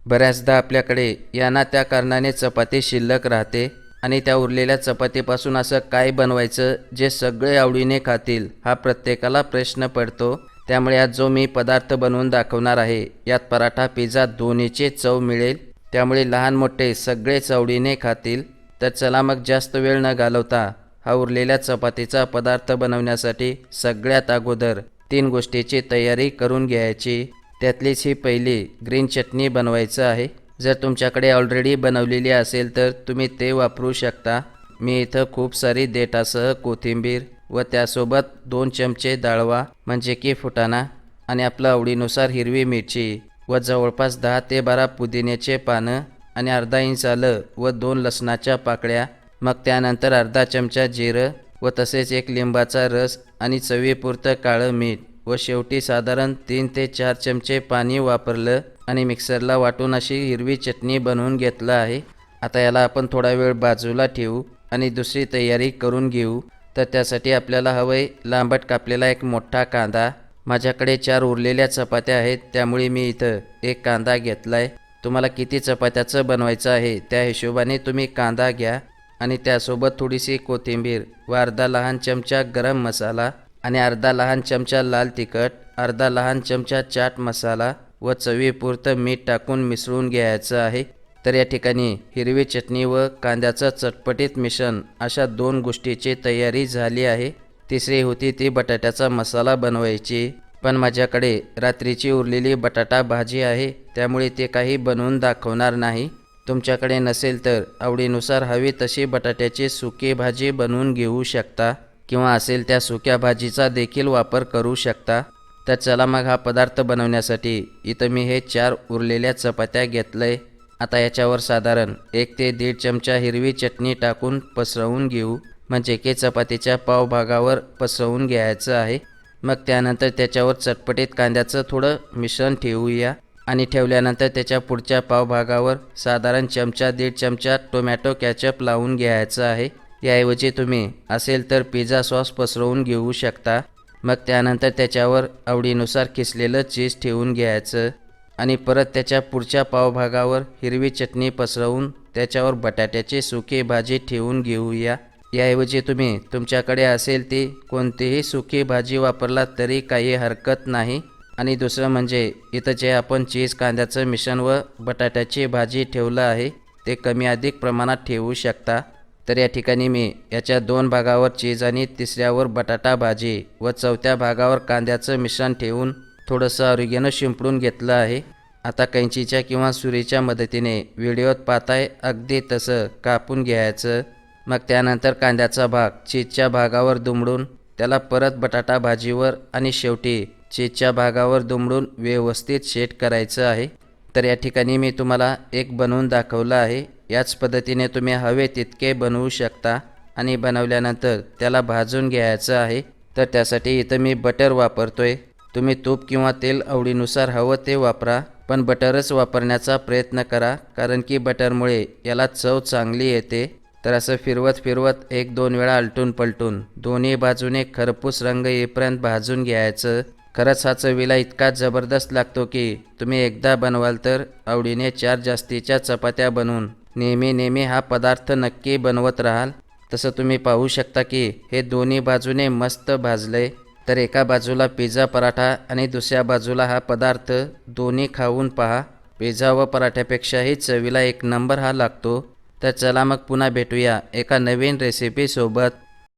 बऱ्याचदा आपल्याकडे या ना त्या कारणाने चपाती शिल्लक राहते आणि त्या उरलेल्या चपातीपासून असं काय बनवायचं जे सगळे आवडीने खातील, हा प्रत्येकाला प्रश्न पडतो. त्यामुळे आज जो मी पदार्थ बनवून दाखवणार आहे यात पराठा पिझ्झा दोन्हीची चव मिळेल. त्यामुळे लहान मोठे सगळेच आवडीने खातील. तर चला मग जास्त वेळ न घालवता हा उरलेल्या चपातीचा पदार्थ बनवण्यासाठी सगळ्यात अगोदर 3 गोष्टीची तयारी करून घ्यायची. त्यातलीच ही पहिली ग्रीन चटणी बनवायचं आहे. जर तुमच्याकडे ऑलरेडी बनवलेली असेल तर तुम्ही ते वापरू शकता. मी इथं खूप सारी देठासह कोथिंबीर व त्यासोबत 2 चमचे डाळवा म्हणजे की फुटाणा आणि आपल्या आवडीनुसार हिरवी मिरची व जवळपास 10 ते 12 पुदिन्याचे पानं आणि अर्धा इंच आलं व 2 लसणाच्या पाकळ्या, मग त्यानंतर अर्धा चमचा जिरं व तसेच 1 लिंबाचा रस आणि चवीपुरतं काळं मीठ व शेवटी साधारण 3 ते 4 चमचे पाणी वापरलं आणि मिक्सरला वाटून अशी हिरवी चटणी बनवून घेतलं आहे. आता याला आपण थोडा वेळ बाजूला ठेवू आणि दुसरी तयारी करून घेऊ. तर त्यासाठी आपल्याला हवंय लांबट कापलेला एक मोठा कांदा. माझ्याकडे 4 उरलेल्या चपात्या आहेत त्यामुळे मी इथं 1 कांदा घेतलाय. तुम्हाला किती चपात्याचं बनवायचं आहे त्या हिशोबाने तुम्ही कांदा घ्या आणि त्यासोबत थोडीशी कोथिंबीर व अर्धा लहान चमचा गरम मसाला आणि अर्धा लहान चमचा लाल तिखट, अर्धा लहान चमचा चाट मसाला व चवीपुरतं मीठ टाकून मिसळून घ्यायचं आहे. तर या ठिकाणी हिरवी चटणी व कांद्याचं चटपटीत मिश्रण अशा 2 गोष्टीची तयारी झाली आहे. तिसरी होती ती बटाट्याचा मसाला बनवायची. पण माझ्याकडे रात्रीची उरलेली बटाटा भाजी आहे त्यामुळे ते काही बनवून दाखवणार नाही. तुमच्याकडे नसेल तर आवडीनुसार हवी तशी बटाट्याची सुकी भाजी बनवून घेऊ शकता किंवा असेल त्या सुक्या भाजीचा देखील वापर करू शकता. तर चला मग हा पदार्थ बनवण्यासाठी इथं मी हे 4 उरलेल्या चपात्या घेतलंय. आता याच्यावर साधारण 1 ते 1.5 चमचा हिरवी चटणी टाकून पसरवून घेऊ म्हणजे की चपातीच्या पावभागावर पसरवून घ्यायचं आहे. मग त्यानंतर त्याच्यावर चटपटीत कांद्याचं थोडं मिश्रण ठेवूया आणि ठेवल्यानंतर त्याच्या पुढच्या पावभागावर साधारण 1.5 चमचा टोमॅटो कॅचअप लावून घ्यायचं आहे. याऐवजी तुम्ही असेल तर पिझ्झा सॉस पसरवून घेऊ शकता. मग त्यानंतर त्याच्यावर आवडीनुसार किसलेलं चीज ठेवून घ्यायचं आणि परत त्याच्या पुढच्या पावभागावर हिरवी चटणी पसरवून त्याच्यावर बटाट्याची सुकी भाजी ठेवून घेऊया. याऐवजी तुम्ही तुमच्याकडे असेल ती कोणतीही सुकी भाजी वापरला तरी काही हरकत नाही. आणि दुसरं म्हणजे इथं जे आपण चीज कांद्याचं मिश्रण व बटाट्याची भाजी ठेवलं आहे ते कमी अधिक प्रमाणात ठेवू शकता. तर या ठिकाणी मी याच्या 2 भागावर चीज आणि तिसऱ्यावर बटाटा भाजी व चौथ्या भागावर कांद्याचं मिश्रण ठेवून थोडंसं ऑरिगॅनो शिंपडून घेतलं आहे. आता कैंचीच्या किंवा सुरीच्या मदतीने व्हिडिओत पाहताय अगदी तसं कापून घ्यायचं. मग त्यानंतर कांद्याचा भाग चीजच्या भागावर दुमडून त्याला परत बटाटा भाजीवर आणि शेवटी चीजच्या भागावर दुमडून व्यवस्थित सेट करायचं आहे. तर या ठिकाणी मी तुम्हाला एक बनवून दाखवलं आहे. याच पद्धतीने तुम्ही हवे तितके बनवू शकता आणि बनवल्यानंतर त्याला भाजून घ्यायचं आहे. तर त्यासाठी इथं मी बटर वापरतोय. तुम्ही तूप किंवा तेल आवडीनुसार हवं ते वापरा, पण बटरच वापरण्याचा प्रयत्न करा कारण की बटरमुळे याला चव चांगली येते. तर असं फिरवत फिरवत 1-2 वेळा आलटून पलटून दोन्ही बाजूने खरपूस रंग येईपर्यंत भाजून घ्यायचं. खरंच हा चवीला इतका जबरदस्त लागतो की तुम्ही एकदा बनवाल तर आवडीने 4 जास्तीच्या चपात्या बनवून नेहमी हा पदार्थ नक्की बनवत राहाल. तसं तुम्ही पाहू शकता की हे दोन्ही बाजूने मस्त भाजलंय. तर एका बाजूला पिझ्झा पराठा आणि दुसऱ्या बाजूला हा पदार्थ दोन्ही खाऊन पहा. पिझ्झा व पराठ्यापेक्षाही चवीला 1 नंबर हा लागतो. तर चला मग पुन्हा भेटूया एका नवीन रेसिपी सोबत.